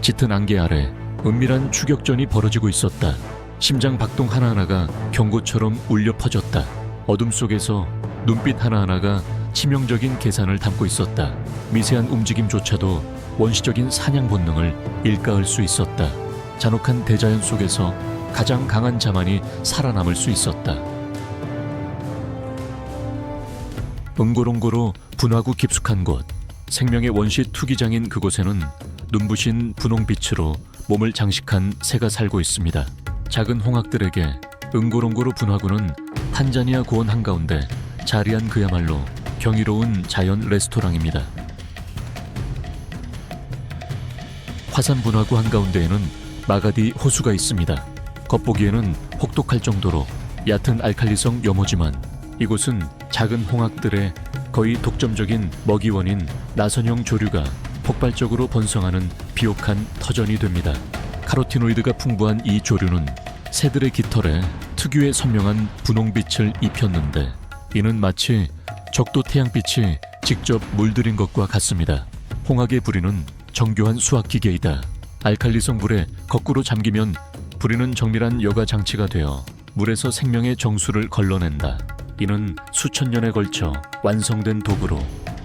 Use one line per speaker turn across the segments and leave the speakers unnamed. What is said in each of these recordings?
짙은 안개 아래 은밀한 추격전이 벌어지고 있었다. 심장 박동 하나하나가 경고처럼 울려 퍼졌다. 어둠 속에서 눈빛 하나하나가 치명적인 계산을 담고 있었다. 미세한 움직임조차도 원시적인 사냥 본능을 일가할 수 있었다. 잔혹한 대자연 속에서 가장 강한 자만이 살아남을 수 있었다. 응고롱고로 분화구 깊숙한 곳, 생명의 원시 투기장인 그곳에는 눈부신 분홍빛으로 몸을 장식한 새가 살고 있습니다. 작은 홍학들에게 응고롱고로 분화구는 탄자니아 고원 한가운데 자리한 그야말로 경이로운 자연 레스토랑입니다. 화산 분화구 한가운데에는 마가디 호수가 있습니다. 겉보기에는 혹독할 정도로 얕은 알칼리성 염호지만 이곳은 작은 홍학들의 거의 독점적인 먹이원인 나선형 조류가 폭발적으로 번성하는 비옥한 터전이 됩니다. 카로티노이드가 풍부한 이 조류는 새들의 깃털에 특유의 선명한 분홍빛을 입혔는데 이는 마치 적도 태양빛이 직접 물들인 것과 같습니다. 홍학의 부리는 정교한 수학기계이다. 알칼리성 물에 거꾸로 잠기면 부리는 정밀한 여과 장치가 되어 물에서 생명의 정수를 걸러낸다. 이는 수천 년에 걸쳐 완성된 도구로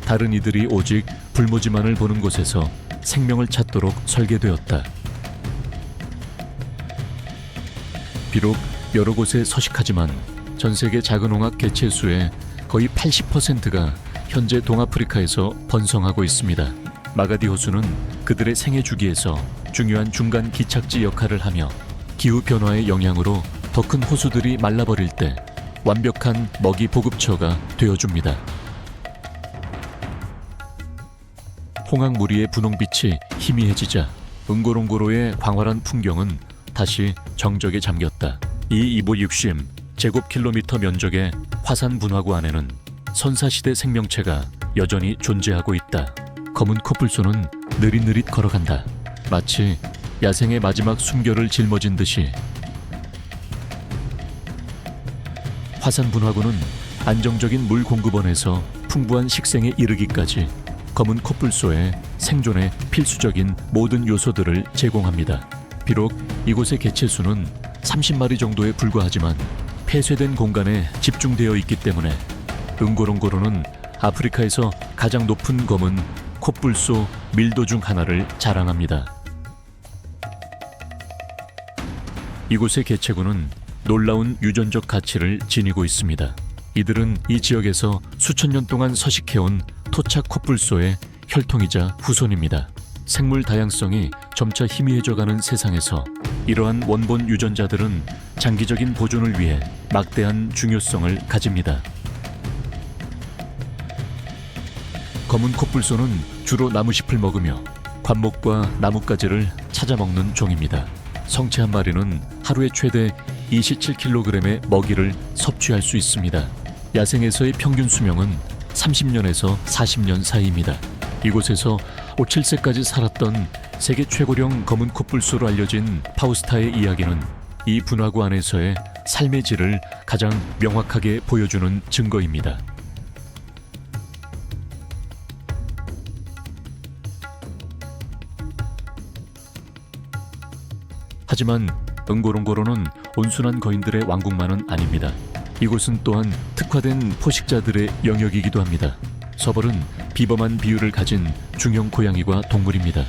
다른 이들이 오직 불모지만을 보는 곳에서 생명을 찾도록 설계되었다. 비록 여러 곳에 서식하지만 전 세계 작은 홍학 개체 수의 거의 80%가 현재 동아프리카에서 번성하고 있습니다. 마가디 호수는 그들의 생애 주기에서 중요한 중간 기착지 역할을 하며 기후 변화의 영향으로 더 큰 호수들이 말라버릴 때 완벽한 먹이 보급처가 되어줍니다. 홍학 무리의 분홍빛이 희미해지자 응고롱고로의 광활한 풍경은 다시 정적에 잠겼다. 이 이보 60 제곱킬로미터 면적의 화산 분화구 안에는 선사시대 생명체가 여전히 존재하고 있다. 검은 코뿔소는 느릿느릿 걸어간다. 마치 야생의 마지막 숨결을 짊어진 듯이. 화산 분화구는 안정적인 물 공급원에서 풍부한 식생에 이르기까지 검은 코뿔소의 생존에 필수적인 모든 요소들을 제공합니다. 비록 이곳의 개체 수는 30마리 정도에 불과하지만 폐쇄된 공간에 집중되어 있기 때문에 응고롱고로는 아프리카에서 가장 높은 검은 코뿔소 밀도 중 하나를 자랑합니다. 이곳의 개체군은 놀라운 유전적 가치를 지니고 있습니다. 이들은 이 지역에서 수천 년 동안 서식해온 토착 코뿔소의 혈통이자 후손입니다. 생물 다양성이 점차 희미해져가는 세상에서 이러한 원본 유전자들은 장기적인 보존을 위해 막대한 중요성을 가집니다. 검은 코뿔소는 주로 나무잎을 먹으며 관목과 나뭇가지를 찾아 먹는 종입니다. 성체 한 마리는 하루에 최대 27kg의 먹이를 섭취할 수 있습니다. 야생에서의 평균 수명은 30년에서 40년 사이입니다. 이곳에서 5~7세까지 살았던 세계 최고령 검은 코뿔소로 알려진 파우스타의 이야기는 이 분화구 안에서의 삶의 질을 가장 명확하게 보여주는 증거입니다. 하지만 응고롱고로는 온순한 거인들의 왕국만은 아닙니다. 이곳은 또한 특화된 포식자들의 영역이기도 합니다. 서벌은 비범한 비율을 가진 중형 고양이과 동물입니다.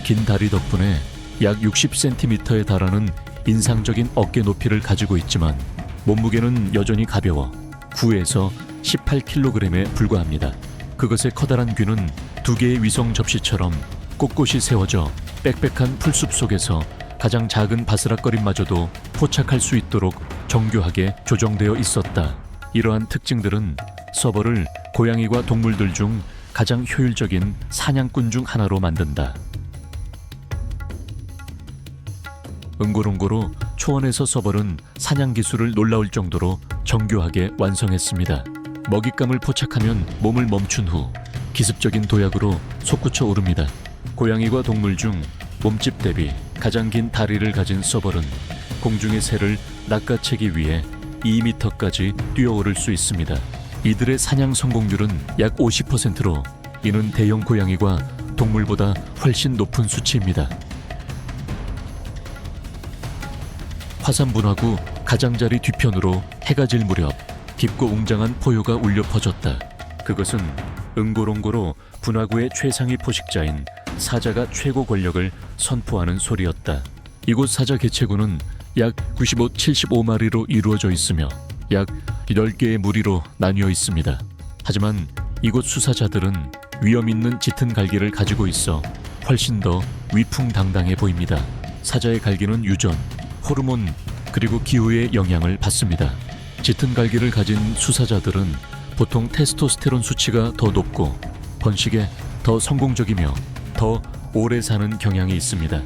긴 다리 덕분에 약 60cm에 달하는 인상적인 어깨 높이를 가지고 있지만 몸무게는 여전히 가벼워 9에서 18kg에 불과합니다. 그것의 커다란 귀는 두 개의 위성 접시처럼 꼿꼿이 세워져 빽빽한 풀숲 속에서 가장 작은 바스락거림마저도 포착할 수 있도록 정교하게 조정되어 있었다. 이러한 특징들은 서벌을 고양이과 동물들 중 가장 효율적인 사냥꾼 중 하나로 만든다. 응고롱고로 초원에서 서벌은 사냥 기술을 놀라울 정도로 정교하게 완성했습니다. 먹잇감을 포착하면 몸을 멈춘 후 기습적인 도약으로 솟구쳐 오릅니다. 고양이와 동물 중 몸집 대비 가장 긴 다리를 가진 서벌은 공중의 새를 낚아채기 위해 2m까지 뛰어오를 수 있습니다. 이들의 사냥 성공률은 약 50%로 이는 대형 고양이와 동물보다 훨씬 높은 수치입니다. 화산분화구 가장자리 뒤편으로 해가 질 무렵 깊고 웅장한 포효가 울려 퍼졌다. 그것은 응고롱고로 분화구의 최상위 포식자인 사자가 최고 권력을 선포하는 소리였다. 이곳 사자 개체군은 약 75마리로 이루어져 있으며 약 10개의 무리로 나뉘어 있습니다. 하지만 이곳 수사자들은 위험 있는 짙은 갈기를 가지고 있어 훨씬 더 위풍당당해 보입니다. 사자의 갈기는 유전, 호르몬 그리고 기후의 영향을 받습니다. 짙은 갈기를 가진 수사자들은 보통 테스토스테론 수치가 더 높고 번식에 더 성공적이며 더 오래 사는 경향이 있습니다.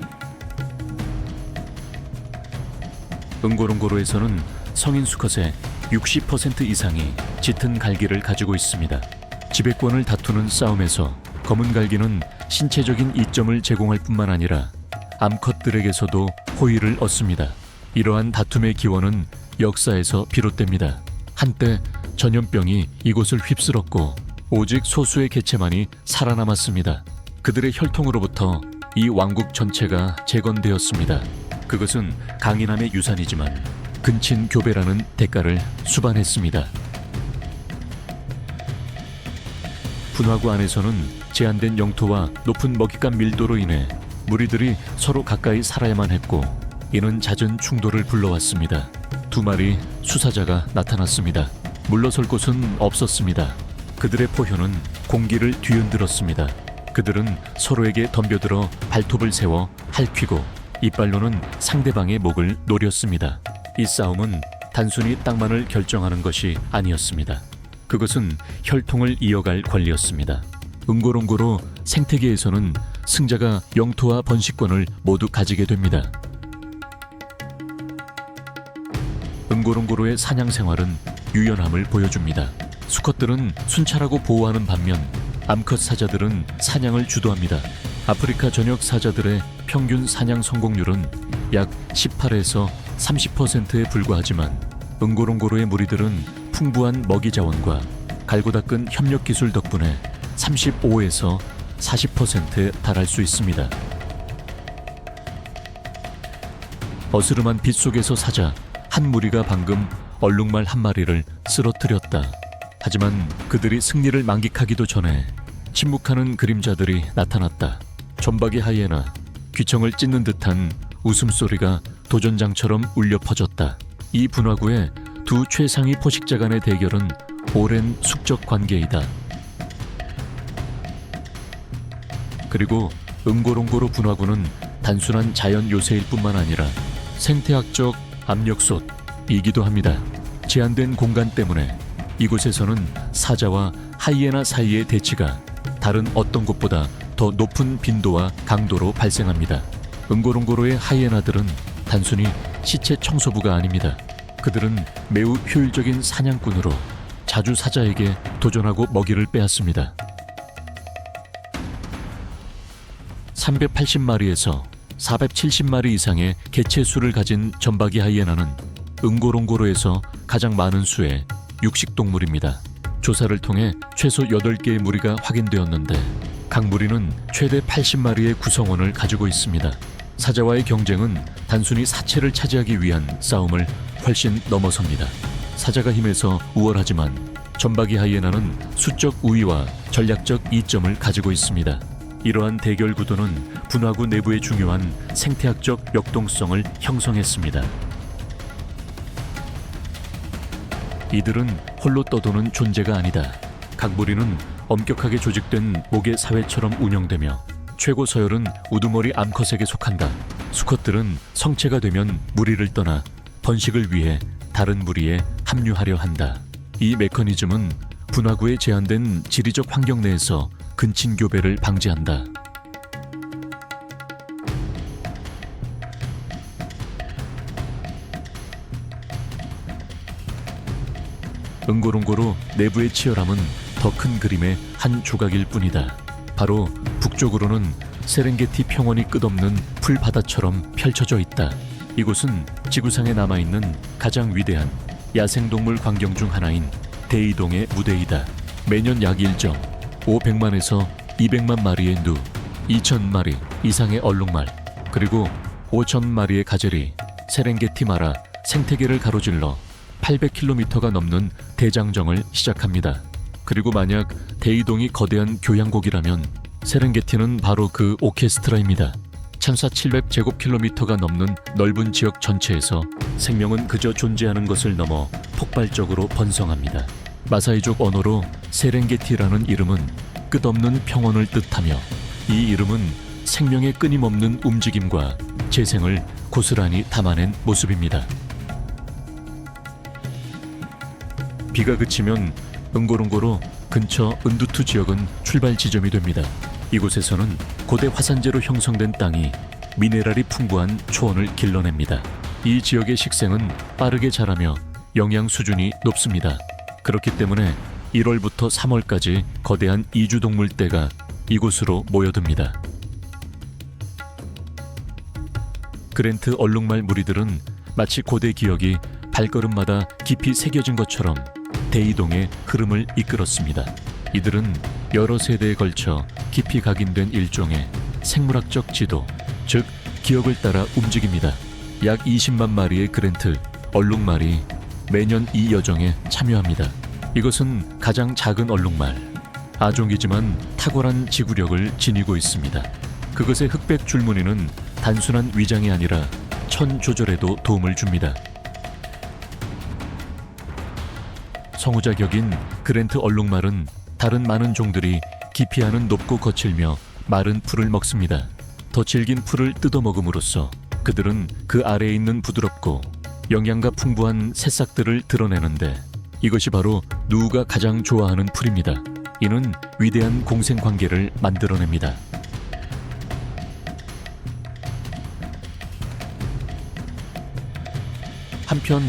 응고롱고로에서는 성인 수컷의 60% 이상이 짙은 갈기를 가지고 있습니다. 지배권을 다투는 싸움에서 검은 갈기는 신체적인 이점을 제공할 뿐만 아니라 암컷들에게서도 호의를 얻습니다. 이러한 다툼의 기원은 역사에서 비롯됩니다. 한때 전염병이 이곳을 휩쓸었고 오직 소수의 개체만이 살아남았습니다. 그들의 혈통으로부터 이 왕국 전체가 재건되었습니다. 그것은 강인함의 유산이지만 근친 교배라는 대가를 수반했습니다. 분화구 안에서는 제한된 영토와 높은 먹잇감 밀도로 인해 무리들이 서로 가까이 살아야만 했고 이는 잦은 충돌을 불러왔습니다. 2마리 수사자가 나타났습니다. 물러설 곳은 없었습니다. 그들의 포효는 공기를 뒤흔들었습니다. 그들은 서로에게 덤벼들어 발톱을 세워 핥히고 이빨로는 상대방의 목을 노렸습니다. 이 싸움은 단순히 땅만을 결정하는 것이 아니었습니다. 그것은 혈통을 이어갈 권리였습니다. 응고롱고로 생태계에서는 승자가 영토와 번식권을 모두 가지게 됩니다. 응고롱고로의 사냥 생활은 유연함을 보여줍니다. 수컷들은 순찰하고 보호하는 반면 암컷 사자들은 사냥을 주도합니다. 아프리카 전역 사자들의 평균 사냥 성공률은 약 18에서 30%에 불과하지만 응고롱고로의 무리들은 풍부한 먹이 자원과 갈고 닦은 협력 기술 덕분에 35에서 40%에 달할 수 있습니다. 어스름한 빛 속에서 사자 한 무리가 방금 얼룩말 한 마리를 쓰러뜨렸다. 하지만 그들이 승리를 만끽하기도 전에 침묵하는 그림자들이 나타났다. 점박이 하이에나, 귀청을 찢는 듯한 웃음소리가 도전장처럼 울려 퍼졌다. 이 분화구의 두 최상위 포식자 간의 대결은 오랜 숙적 관계이다. 그리고 응고롱고로 분화구는 단순한 자연 요새일 뿐만 아니라 생태학적 압력솥이기도 합니다. 제한된 공간 때문에 이곳에서는 사자와 하이에나 사이의 대치가 다른 어떤 곳보다 더 높은 빈도와 강도로 발생합니다. 응고롱고로의 하이에나들은 단순히 시체 청소부가 아닙니다. 그들은 매우 효율적인 사냥꾼으로 자주 사자에게 도전하고 먹이를 빼앗습니다. 380마리에서 470마리 이상의 개체 수를 가진 점박이 하이에나는 응고롱고로에서 가장 많은 수의 육식동물입니다. 조사를 통해 최소 8개의 무리가 확인되었는데 각 무리는 최대 80마리의 구성원을 가지고 있습니다. 사자와의 경쟁은 단순히 사체를 차지하기 위한 싸움을 훨씬 넘어섭니다. 사자가 힘에서 우월하지만 점박이 하이에나는 수적 우위와 전략적 이점을 가지고 있습니다. 이러한 대결 구도는 분화구 내부의 중요한 생태학적 역동성을 형성했습니다. 이들은 홀로 떠도는 존재가 아니다. 각 무리는 엄격하게 조직된 모계 사회처럼 운영되며 최고 서열은 우두머리 암컷에게 속한다. 수컷들은 성체가 되면 무리를 떠나 번식을 위해 다른 무리에 합류하려 한다. 이 메커니즘은 분화구의 제한된 지리적 환경 내에서 근친교배를 방지한다. 응고롱고로 내부의 치열함은 더 큰 그림의 한 조각일 뿐이다. 바로 북쪽으로는 세렝게티 평원이 끝없는 풀바다처럼 펼쳐져 있다. 이곳은 지구상에 남아있는 가장 위대한 야생동물 광경 중 하나인 대이동의 무대이다. 매년 약 1.500만에서 200만 마리의 누, 2,000마리 이상의 얼룩말, 그리고 5,000마리의 가젤이 세렝게티 마라 생태계를 가로질러 800km가 넘는 대장정을 시작합니다. 그리고 만약 대이동이 거대한 교향곡이라면 세렝게티는 바로 그 오케스트라입니다. 1400제곱킬로미터가 넘는 넓은 지역 전체에서 생명은 그저 존재하는 것을 넘어 폭발적으로 번성합니다. 마사이족 언어로 세렝게티라는 이름은 끝없는 평온을 뜻하며, 이 이름은 생명의 끊임없는 움직임과 재생을 고스란히 담아낸 모습입니다. 비가 그치면 응고롱고로 근처 은두투 지역은 출발 지점이 됩니다. 이곳에서는 고대 화산재로 형성된 땅이 미네랄이 풍부한 초원을 길러냅니다. 이 지역의 식생은 빠르게 자라며 영양 수준이 높습니다. 그렇기 때문에 1월부터 3월까지 거대한 이주동물떼가 이곳으로 모여듭니다. 그랜트 얼룩말 무리들은 마치 고대 기억이 발걸음마다 깊이 새겨진 것처럼 대이동의 흐름을 이끌었습니다. 이들은 여러 세대에 걸쳐 깊이 각인된 일종의 생물학적 지도, 즉 기억을 따라 움직입니다. 약 20만 마리의 그랜트 얼룩말이 매년 이 여정에 참여합니다. 이것은 가장 작은 얼룩말, 아종이지만 탁월한 지구력을 지니고 있습니다. 그것의 흑백 줄무늬는 단순한 위장이 아니라 천 조절에도 도움을 줍니다. 성우자격인 그랜트 얼룩말은 다른 많은 종들이 기피하는 높고 거칠며 마른 풀을 먹습니다. 더 질긴 풀을 뜯어먹음으로써 그들은 그 아래에 있는 부드럽고 영양가 풍부한 새싹들을 드러내는데, 이것이 바로 누우가 가장 좋아하는 풀입니다. 이는 위대한 공생관계를 만들어냅니다. 한편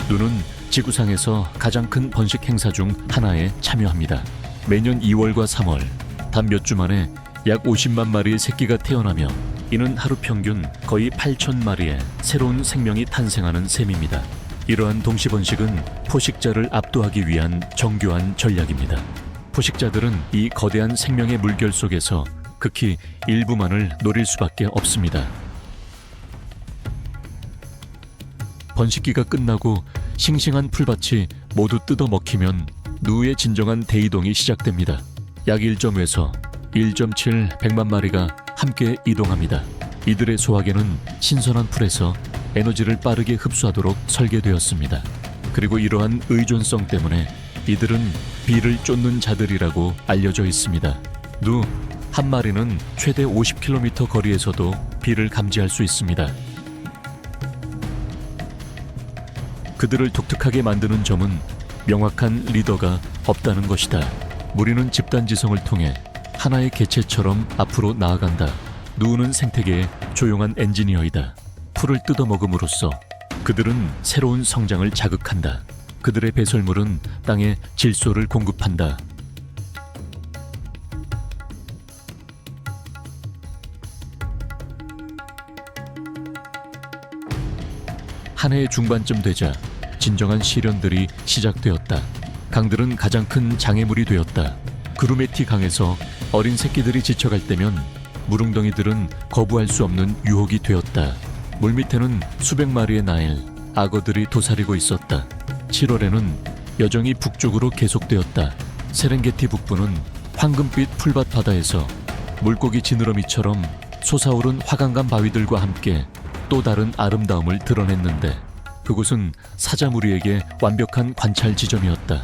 누는 지구상에서 가장 큰 번식 행사 중 하나에 참여합니다. 매년 2월과 3월 단 몇 주 만에 약 50만 마리의 새끼가 태어나며, 이는 하루 평균 거의 8,000마리의 새로운 생명이 탄생하는 셈입니다. 이러한 동시 번식은 포식자를 압도하기 위한 정교한 전략입니다. 포식자들은 이 거대한 생명의 물결 속에서 극히 일부만을 노릴 수밖에 없습니다. 번식기가 끝나고 싱싱한 풀밭이 모두 뜯어 먹히면 누의 진정한 대이동이 시작됩니다. 약 1.5에서 1.7 백만 마리가 함께 이동합니다. 이들의 소화계는 신선한 풀에서 에너지를 빠르게 흡수하도록 설계되었습니다. 그리고 이러한 의존성 때문에 이들은 비를 쫓는 자들이라고 알려져 있습니다. 누 한 마리는 최대 50km 거리에서도 비를 감지할 수 있습니다. 그들을 독특하게 만드는 점은 명확한 리더가 없다는 것이다. 무리는 집단지성을 통해 하나의 개체처럼 앞으로 나아간다. 누우는 생태계의 조용한 엔지니어이다. 풀을 뜯어먹음으로써 그들은 새로운 성장을 자극한다. 그들의 배설물은 땅에 질소를 공급한다. 한 해의 중반쯤 되자 진정한 시련들이 시작되었다. 강들은 가장 큰 장애물이 되었다. 그루메티 강에서 어린 새끼들이 지쳐갈 때면 무릉덩이들은 거부할 수 없는 유혹이 되었다. 물밑에는 수백 마리의 나일, 악어들이 도사리고 있었다. 7월에는 여정이 북쪽으로 계속되었다. 세렝게티 북부는 황금빛 풀밭 바다에서 물고기 지느러미처럼 솟아오른 화강간 바위들과 함께 또 다른 아름다움을 드러냈는데, 그곳은 사자무리에게 완벽한 관찰 지점이었다.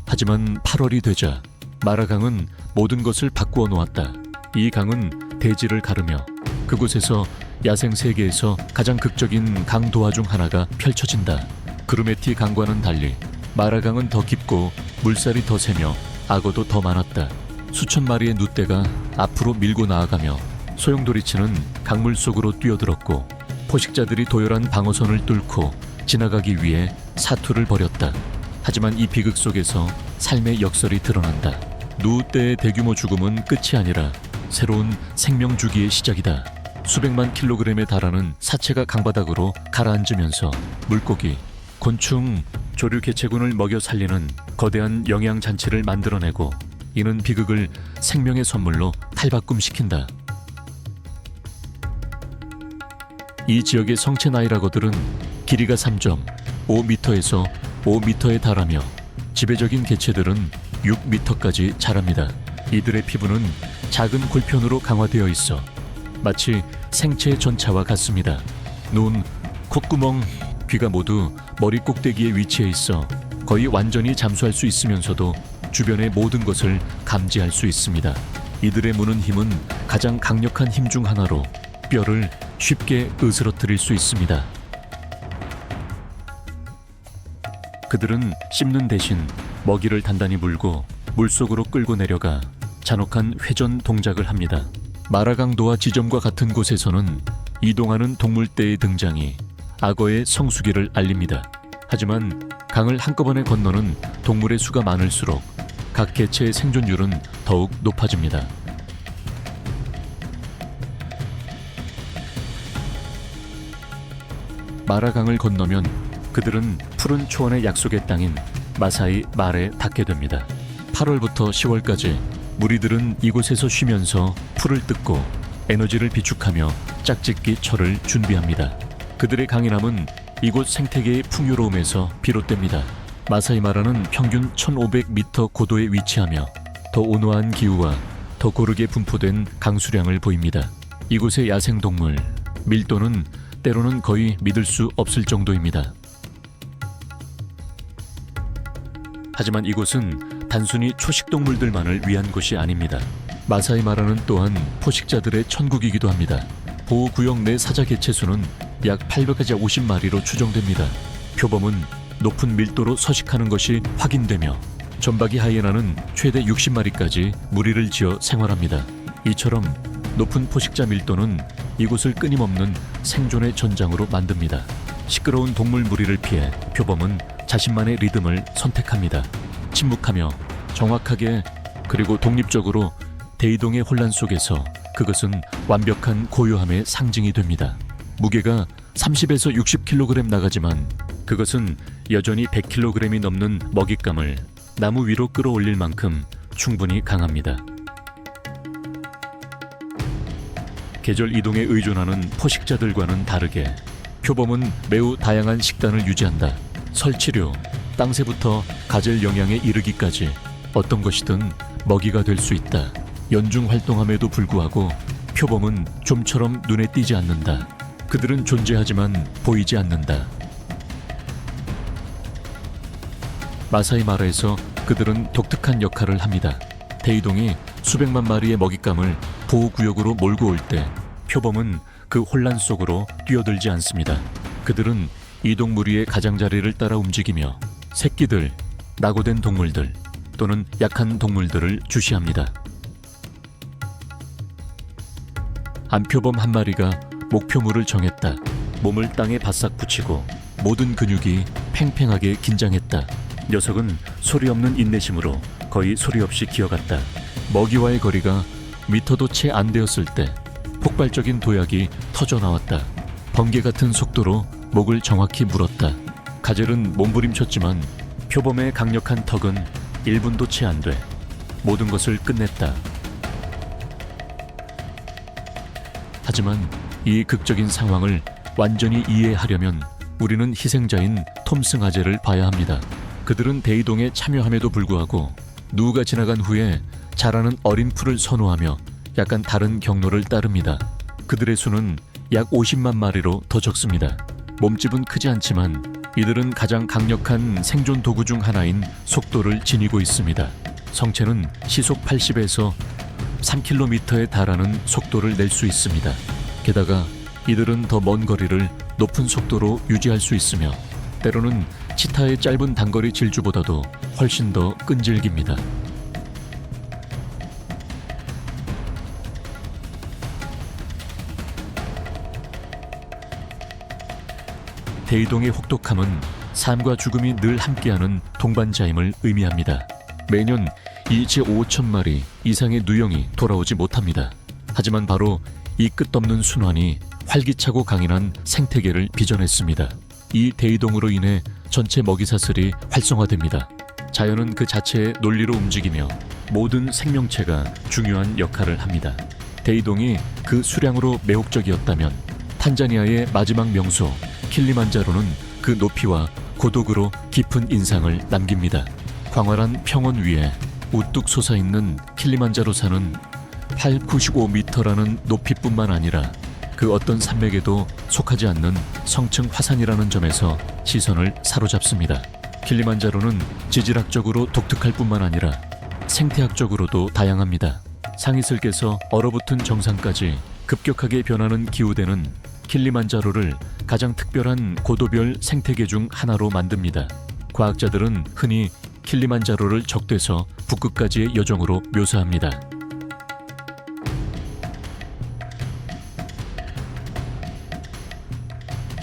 하지만 8월이 되자 마라강은 모든 것을 바꾸어 놓았다. 이 강은 대지를 가르며 그곳에서 야생 세계에서 가장 극적인 강 도화 중 하나가 펼쳐진다. 그루메티 강과는 달리 마라강은 더 깊고 물살이 더 세며 악어도 더 많았다. 수천 마리의 누떼가 앞으로 밀고 나아가며 소용돌이치는 강물 속으로 뛰어들었고, 포식자들이 도열한 방어선을 뚫고 지나가기 위해 사투를 벌였다. 하지만 이 비극 속에서 삶의 역설이 드러난다. 누떼의 대규모 죽음은 끝이 아니라 새로운 생명 주기의 시작이다. 수백만 킬로그램에 달하는 사체가 강바닥으로 가라앉으면서 물고기, 곤충, 조류 개체군을 먹여 살리는 거대한 영양 잔치를 만들어내고, 이는 비극을 생명의 선물로 탈바꿈시킨다. 이 지역의 성체 나이라거들은 길이가 3.5m에서 5m에 달하며 지배적인 개체들은 6m까지 자랍니다. 이들의 피부는 작은 골편으로 강화되어 있어 마치 생체 전차와 같습니다. 눈, 콧구멍, 귀가 모두 머리 꼭대기에 위치해 있어 거의 완전히 잠수할 수 있으면서도 주변의 모든 것을 감지할 수 있습니다. 이들의 무는 힘은 가장 강력한 힘 중 하나로 뼈를 쉽게 으스러뜨릴 수 있습니다. 그들은 씹는 대신 먹이를 단단히 물고 물속으로 끌고 내려가 잔혹한 회전 동작을 합니다. 마라강도와 지점과 같은 곳에서는 이동하는 동물떼의 등장이 악어의 성수기를 알립니다. 하지만 강을 한꺼번에 건너는 동물의 수가 많을수록 각 개체의 생존율은 더욱 높아집니다. 마라강을 건너면 그들은 푸른 초원의 약속의 땅인 마사이 말에 닿게 됩니다. 8월부터 10월까지 무리들은 이곳에서 쉬면서 풀을 뜯고 에너지를 비축하며 짝짓기 철을 준비합니다. 그들의 강인함은 이곳 생태계의 풍요로움에서 비롯됩니다. 마사이 마라는 평균 1500m 고도에 위치하며 더 온화한 기후와 더 고르게 분포된 강수량을 보입니다. 이곳의 야생동물, 밀도는 때로는 거의 믿을 수 없을 정도입니다. 하지만 이곳은 단순히 초식동물들만을 위한 곳이 아닙니다. 마사이 마라는 또한 포식자들의 천국이기도 합니다. 보호구역 내 사자 개체수는 약 850마리로 추정됩니다. 표범은 높은 밀도로 서식하는 것이 확인되며 점박이 하이에나는 최대 60마리까지 무리를 지어 생활합니다. 이처럼 높은 포식자 밀도는 이곳을 끊임없는 생존의 전장으로 만듭니다. 시끄러운 동물 무리를 피해 표범은 자신만의 리듬을 선택합니다. 침묵하며 정확하게 그리고 독립적으로 대이동의 혼란 속에서 그것은 완벽한 고요함의 상징이 됩니다. 무게가 30에서 60kg 나가지만 그것은 여전히 100kg이 넘는 먹잇감을 나무 위로 끌어올릴 만큼 충분히 강합니다. 계절 이동에 의존하는 포식자들과는 다르게 표범은 매우 다양한 식단을 유지한다. 설치류, 땅새부터 가젤 영양에 이르기까지 어떤 것이든 먹이가 될 수 있다. 연중 활동함에도 불구하고 표범은 좀처럼 눈에 띄지 않는다. 그들은 존재하지만 보이지 않는다. 마사이 마라에서 그들은 독특한 역할을 합니다. 대이동이 수백만 마리의 먹잇감을 보호구역으로 몰고 올 때 표범은 그 혼란 속으로 뛰어들지 않습니다. 그들은 이동 무리의 가장자리를 따라 움직이며 새끼들, 낙오된 동물들 또는 약한 동물들을 주시합니다. 암표범 한 마리가 목표물을 정했다. 몸을 땅에 바싹 붙이고 모든 근육이 팽팽하게 긴장했다. 녀석은 소리 없는 인내심으로 거의 소리 없이 기어갔다. 먹이와의 거리가 미터도 채 안 되었을 때 폭발적인 도약이 터져 나왔다. 번개 같은 속도로 목을 정확히 물었다. 가젤은 몸부림쳤지만 표범의 강력한 턱은 1분도 채 안 돼 모든 것을 끝냈다. 하지만 이 극적인 상황을 완전히 이해하려면 우리는 희생자인 톰슨 아젤을 봐야 합니다. 그들은 대이동에 참여함에도 불구하고 누가 지나간 후에 자라는 어린 풀을 선호하며 약간 다른 경로를 따릅니다. 그들의 수는 약 50만 마리로 더 적습니다. 몸집은 크지 않지만 이들은 가장 강력한 생존 도구 중 하나인 속도를 지니고 있습니다. 성체는 시속 80에서 3km에 달하는 속도를 낼 수 있습니다. 게다가 이들은 더 먼 거리를 높은 속도로 유지할 수 있으며 때로는 치타의 짧은 단거리 질주보다도 훨씬 더 끈질깁니다. 대이동의 혹독함은 삶과 죽음이 늘 함께하는 동반자임을 의미합니다. 매년 이 제5천마리 이상의 누영이 돌아오지 못합니다. 하지만 바로 이 끝없는 순환이 활기차고 강인한 생태계를 빚어냈습니다. 이 대이동으로 인해 전체 먹이사슬이 활성화됩니다. 자연은 그 자체의 논리로 움직이며 모든 생명체가 중요한 역할을 합니다. 대이동이 그 수량으로 매혹적이었다면 탄자니아의 마지막 명소 킬리만자로는 그 높이와 고독으로 깊은 인상을 남깁니다. 광활한 평원 위에 우뚝 솟아있는 킬리만자로 산은 895m라는 높이뿐만 아니라 그 어떤 산맥에도 속하지 않는 성층 화산이라는 점에서 시선을 사로잡습니다. 킬리만자로는 지질학적으로 독특할 뿐만 아니라 생태학적으로도 다양합니다. 상이슬께서 얼어붙은 정상까지 급격하게 변하는 기후대는 킬리만자로를 가장 특별한 고도별 생태계 중 하나로 만듭니다. 과학자들은 흔히 킬리만자로를 적대서 북극까지의 여정으로 묘사합니다.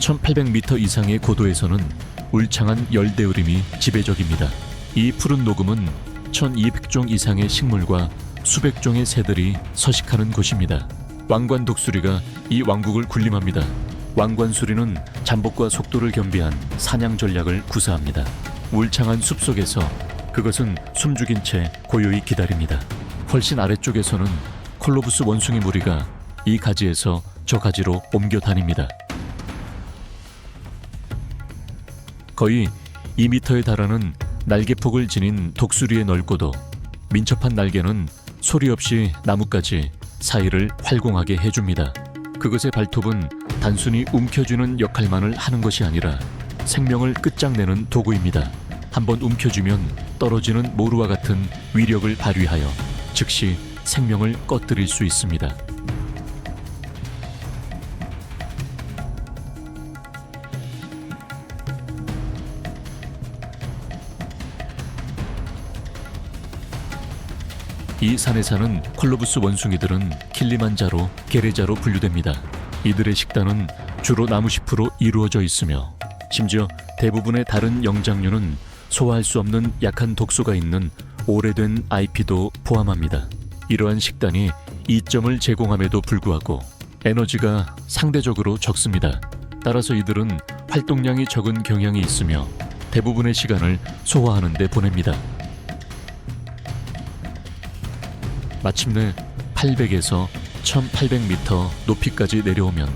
(1800m) 이상의 고도에서는 울창한 열대우림이 지배적입니다. 이 푸른 녹음은 1200종 이상의 식물과 수백 종의 새들이 서식하는 곳입니다. 왕관 독수리가 이 왕국을 군림합니다. 왕관 수리는 잠복과 속도를 겸비한 사냥 전략을 구사합니다. 울창한 숲속에서 그것은 숨죽인 채 고요히 기다립니다. 훨씬 아래쪽에서는 콜로부스 원숭이 무리가 이 가지에서 저 가지로 옮겨 다닙니다. 거의 2m에 달하는 날개폭을 지닌 독수리의 넓고도 민첩한 날개는 소리 없이 나뭇가지 사이를 활공하게 해줍니다. 그것의 발톱은 단순히 움켜쥐는 역할만을 하는 것이 아니라 생명을 끝장내는 도구입니다. 한번 움켜쥐면 떨어지는 모루와 같은 위력을 발휘하여 즉시 생명을 꺼뜨릴 수 있습니다. 이 산에 사는 콜로부스 원숭이들은 킬리만자로, 게레자로 분류됩니다. 이들의 식단은 주로 나무잎으로 이루어져 있으며 심지어 대부분의 다른 영장류는 소화할 수 없는 약한 독소가 있는 오래된 IP도 포함합니다. 이러한 식단이 이점을 제공함에도 불구하고 에너지가 상대적으로 적습니다. 따라서 이들은 활동량이 적은 경향이 있으며 대부분의 시간을 소화하는 데 보냅니다. 마침내 800에서 1800m 높이까지 내려오면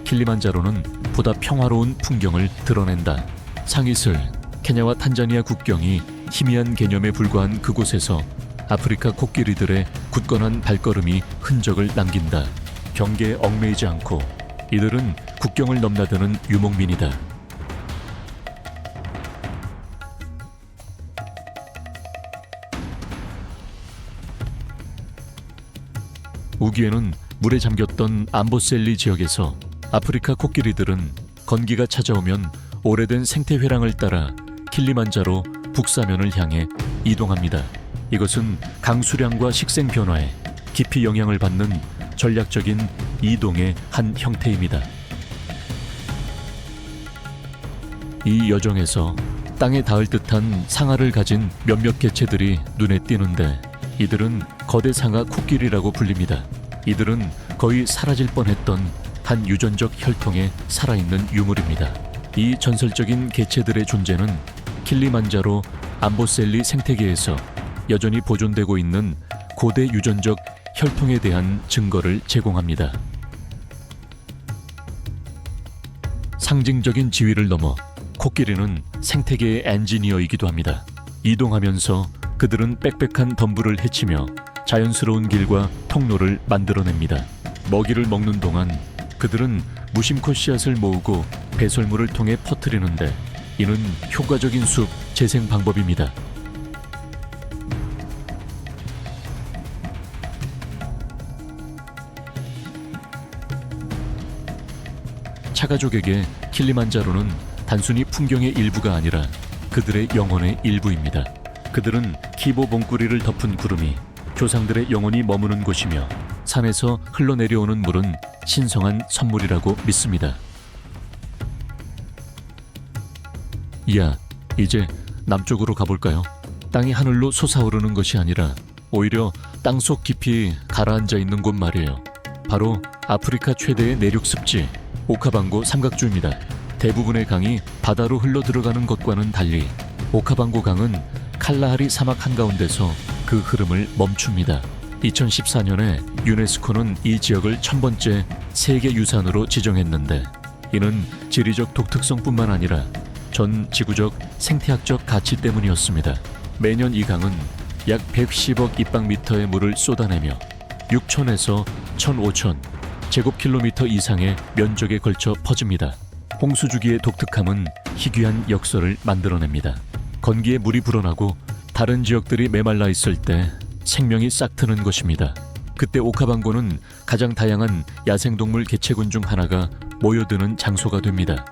킬리만자로는 보다 평화로운 풍경을 드러낸다. 상이슬, 케냐와 탄자니아 국경이 희미한 개념에 불과한 그곳에서 아프리카 코끼리들의 굳건한 발걸음이 흔적을 남긴다. 경계에 얽매이지 않고 이들은 국경을 넘나드는 유목민이다. 우기에는 물에 잠겼던 암보셀리 지역에서 아프리카 코끼리들은 건기가 찾아오면 오래된 생태 회랑을 따라 킬리만자로 북사면을 향해 이동합니다. 이것은 강수량과 식생 변화에 깊이 영향을 받는 전략적인 이동의 한 형태입니다. 이 여정에서 땅에 닿을 듯한 상아를 가진 몇몇 개체들이 눈에 띄는데 이들은 거대 상아 코끼리라고 불립니다. 이들은 거의 사라질 뻔했던 한 유전적 혈통에 살아있는 유물입니다. 이 전설적인 개체들의 존재는 킬리만자로 암보셀리 생태계에서 여전히 보존되고 있는 고대 유전적 혈통에 대한 증거를 제공합니다. 상징적인 지위를 넘어 코끼리는 생태계의 엔지니어이기도 합니다. 이동하면서 그들은 빽빽한 덤불을 헤치며 자연스러운 길과 통로를 만들어냅니다. 먹이를 먹는 동안 그들은 무심코 씨앗을 모으고 배설물을 통해 퍼뜨리는데 이는 효과적인 숲 재생 방법입니다. 차가족에게 킬리만자로는 단순히 풍경의 일부가 아니라 그들의 영혼의 일부입니다. 그들은 키보 봉구리를 덮은 구름이 조상들의 영혼이 머무는 곳이며 산에서 흘러내려오는 물은 신성한 선물이라고 믿습니다. 이야, 이제 남쪽으로 가볼까요? 땅이 하늘로 솟아오르는 것이 아니라 오히려 땅속 깊이 가라앉아 있는 곳 말이에요. 바로 아프리카 최대의 내륙 습지 오카방고 삼각주입니다. 대부분의 강이 바다로 흘러 들어가는 것과는 달리 오카방고 강은 칼라하리 사막 한가운데서 그 흐름을 멈춥니다. 2014년에 유네스코는 이 지역을 1000번째 세계유산으로 지정했는데 이는 지리적 독특성뿐만 아니라 전 지구적 생태학적 가치 때문이었습니다. 매년 이 강은 약 110억 입방미터의 물을 쏟아내며 6,000에서 1,500 제곱킬로미터 이상의 면적에 걸쳐 퍼집니다. 홍수주기의 독특함은 희귀한 역설을 만들어냅니다. 건기에 물이 불어나고 다른 지역들이 메말라 있을 때 생명이 싹트는 것입니다. 그때 오카방고는 가장 다양한 야생동물 개체군 중 하나가 모여드는 장소가 됩니다.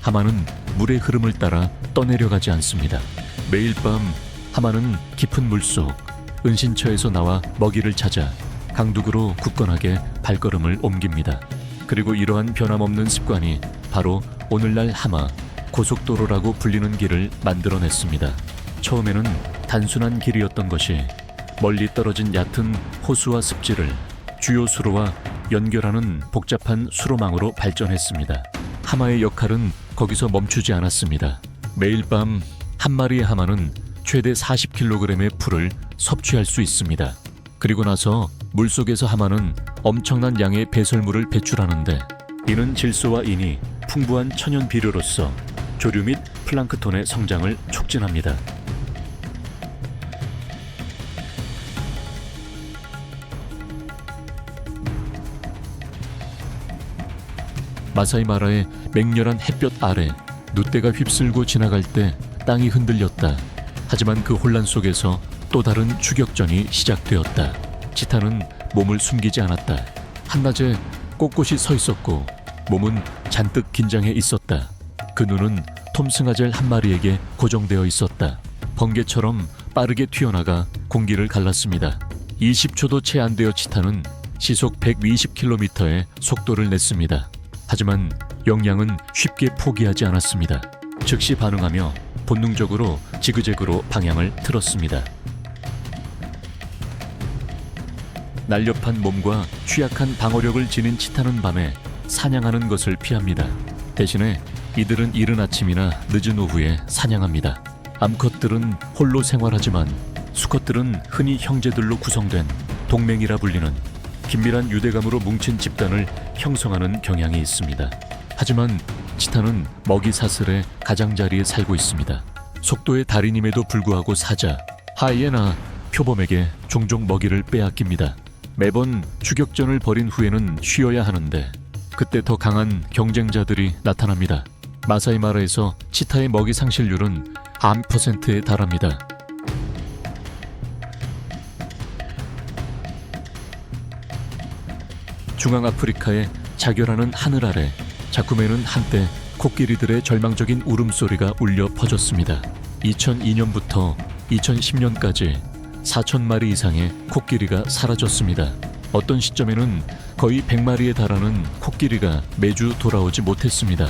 하마는 물의 흐름을 따라 떠내려가지 않습니다. 매일 밤 하마는 깊은 물속 은신처에서 나와 먹이를 찾아 강둑으로 굳건하게 발걸음을 옮깁니다. 그리고 이러한 변함없는 습관이 바로 오늘날 하마 고속도로라고 불리는 길을 만들어냈습니다. 처음에는 단순한 길이었던 것이 멀리 떨어진 얕은 호수와 습지를 주요 수로와 연결하는 복잡한 수로망으로 발전했습니다. 하마의 역할은 거기서 멈추지 않았습니다. 매일 밤 한 마리의 하마는 최대 40kg의 풀을 섭취할 수 있습니다. 그리고 나서 물속에서 하마는 엄청난 양의 배설물을 배출하는데 이는 질소와 인이 풍부한 천연 비료로서 조류 및 플랑크톤의 성장을 촉진합니다. 마사이마라의 맹렬한 햇볕 아래 누떼가 휩쓸고 지나갈 때 땅이 흔들렸다. 하지만 그 혼란 속에서 또 다른 추격전이 시작되었다. 치타는 몸을 숨기지 않았다. 한낮에 꼿꼿이 서 있었고 몸은 잔뜩 긴장해 있었다. 그 눈은 톰승아젤 한 마리에게 고정되어 있었다. 번개처럼 빠르게 튀어나가 공기를 갈랐습니다. 20초도 채 안 되어 치타는 시속 120km의 속도를 냈습니다. 하지만 영양은 쉽게 포기하지 않았습니다. 즉시 반응하며 본능적으로 지그재그로 방향을 틀었습니다. 날렵한 몸과 취약한 방어력을 지닌 치타는 밤에 사냥하는 것을 피합니다. 대신에 이들은 이른 아침이나 늦은 오후에 사냥합니다. 암컷들은 홀로 생활하지만 수컷들은 흔히 형제들로 구성된 동맹이라 불리는 긴밀한 유대감으로 뭉친 집단을 형성하는 경향이 있습니다. 하지만 치타는 먹이 사슬의 가장자리에 살고 있습니다. 속도의 달인임에도 불구하고 사자, 하이에나, 표범에게 종종 먹이를 빼앗깁니다. 매번 추격전을 벌인 후에는 쉬어야 하는데 그때 더 강한 경쟁자들이 나타납니다. 마사이마라에서 치타의 먹이 상실률은 1%에 달합니다. 중앙아프리카의 자결하는 하늘 아래 자쿠메는 한때 코끼리들의 절망적인 울음소리가 울려 퍼졌습니다. 2002년부터 2010년까지 4,000마리 이상의 코끼리가 사라졌습니다. 어떤 시점에는 거의 100마리에 달하는 코끼리가 매주 돌아오지 못했습니다.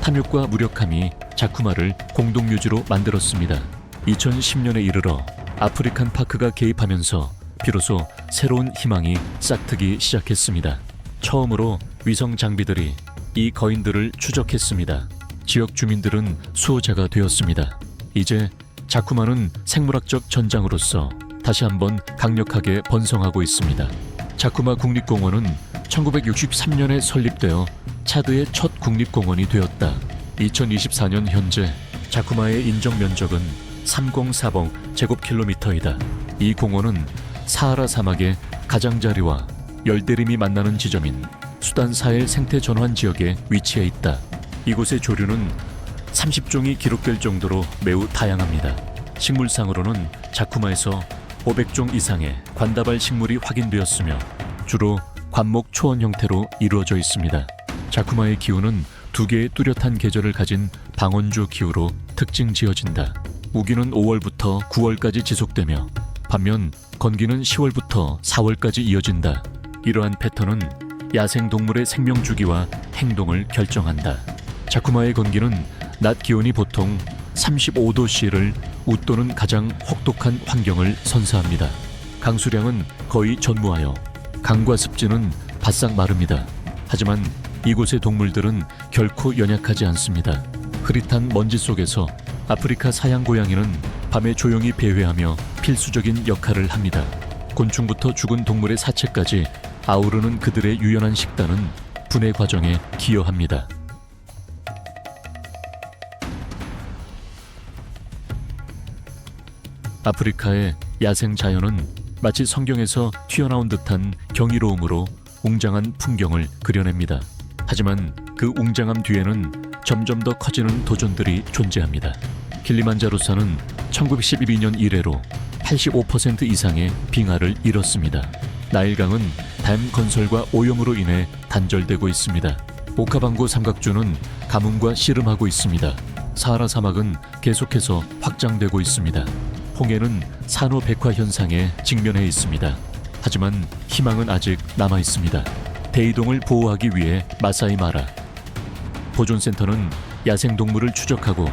탐욕과 무력함이 자쿠마를 공동묘지로 만들었습니다. 2010년에 이르러 아프리칸 파크가 개입하면서 비로소 새로운 희망이 싹트기 시작했습니다. 처음으로 위성 장비들이 이 거인들을 추적했습니다. 지역 주민들은 수호자가 되었습니다. 이제 자쿠마는 생물학적 전장으로서 다시 한번 강력하게 번성하고 있습니다. 자쿠마 국립공원은 1963년에 설립되어 차드의 첫 국립공원이 되었다. 2024년 현재 자쿠마의 인정 면적은 304번 제곱킬로미터이다. 이 공원은 사하라 사막의 가장자리와 열대림이 만나는 지점인 수단 사헬 생태 전환 지역에 위치해 있다. 이곳의 조류는 30종이 기록될 정도로 매우 다양합니다. 식물상으로는 자쿠마에서 500종 이상의 관다발 식물이 확인되었으며 주로 관목 초원 형태로 이루어져 있습니다. 자쿠마의 기후는 두 개의 뚜렷한 계절을 가진 방원주 기후로 특징 지어진다. 우기는 5월부터 9월까지 지속되며 반면 건기는 10월부터 4월까지 이어진다. 이러한 패턴은 야생동물의 생명주기와 행동을 결정한다. 자쿠마의 건기는 낮 기온이 보통 35도씨를 웃도는 가장 혹독한 환경을 선사합니다. 강수량은 거의 전무하여 강과 습지는 바싹 마릅니다. 하지만 이곳의 동물들은 결코 연약하지 않습니다. 흐릿한 먼지 속에서 아프리카 사양 고양이는 밤에 조용히 배회하며 필수적인 역할을 합니다. 곤충부터 죽은 동물의 사체까지 아우르는 그들의 유연한 식단은 분해 과정에 기여합니다. 아프리카의 야생 자연은 마치 성경에서 튀어나온 듯한 경이로움으로 웅장한 풍경을 그려냅니다. 하지만 그 웅장함 뒤에는 점점 더 커지는 도전들이 존재합니다. 킬리만자로산은 1912년 이래로 85% 이상의 빙하를 잃었습니다. 나일강은 댐 건설과 오염으로 인해 단절되고 있습니다. 오카방고 삼각주는 가뭄과 씨름하고 있습니다. 사하라 사막은 계속해서 확장되고 있습니다. 홍해는 산호 백화 현상에 직면해 있습니다. 하지만 희망은 아직 남아 있습니다. 대이동을 보호하기 위해 마사이 마라 보존센터는 야생동물을 추적하고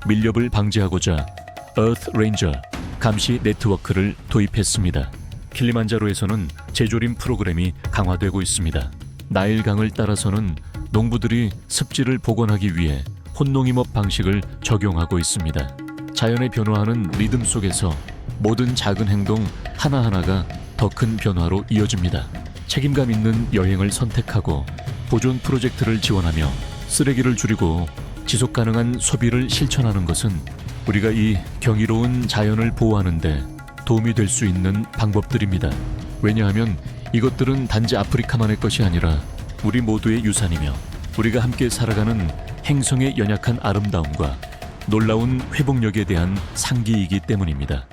밀렵을 방지하고자 Earth Ranger 감시 네트워크를 도입했습니다. 킬리만자로에서는 재조림 프로그램이 강화되고 있습니다. 나일강을 따라서는 농부들이 습지를 복원하기 위해 혼농임업 방식을 적용하고 있습니다. 자연의 변화하는 리듬 속에서 모든 작은 행동 하나하나가 더 큰 변화로 이어집니다. 책임감 있는 여행을 선택하고 보존 프로젝트를 지원하며 쓰레기를 줄이고 지속 가능한 소비를 실천하는 것은 우리가 이 경이로운 자연을 보호하는 데 도움이 될 수 있는 방법들입니다. 왜냐하면 이것들은 단지 아프리카만의 것이 아니라 우리 모두의 유산이며 우리가 함께 살아가는 행성의 연약한 아름다움과 놀라운 회복력에 대한 상기이기 때문입니다.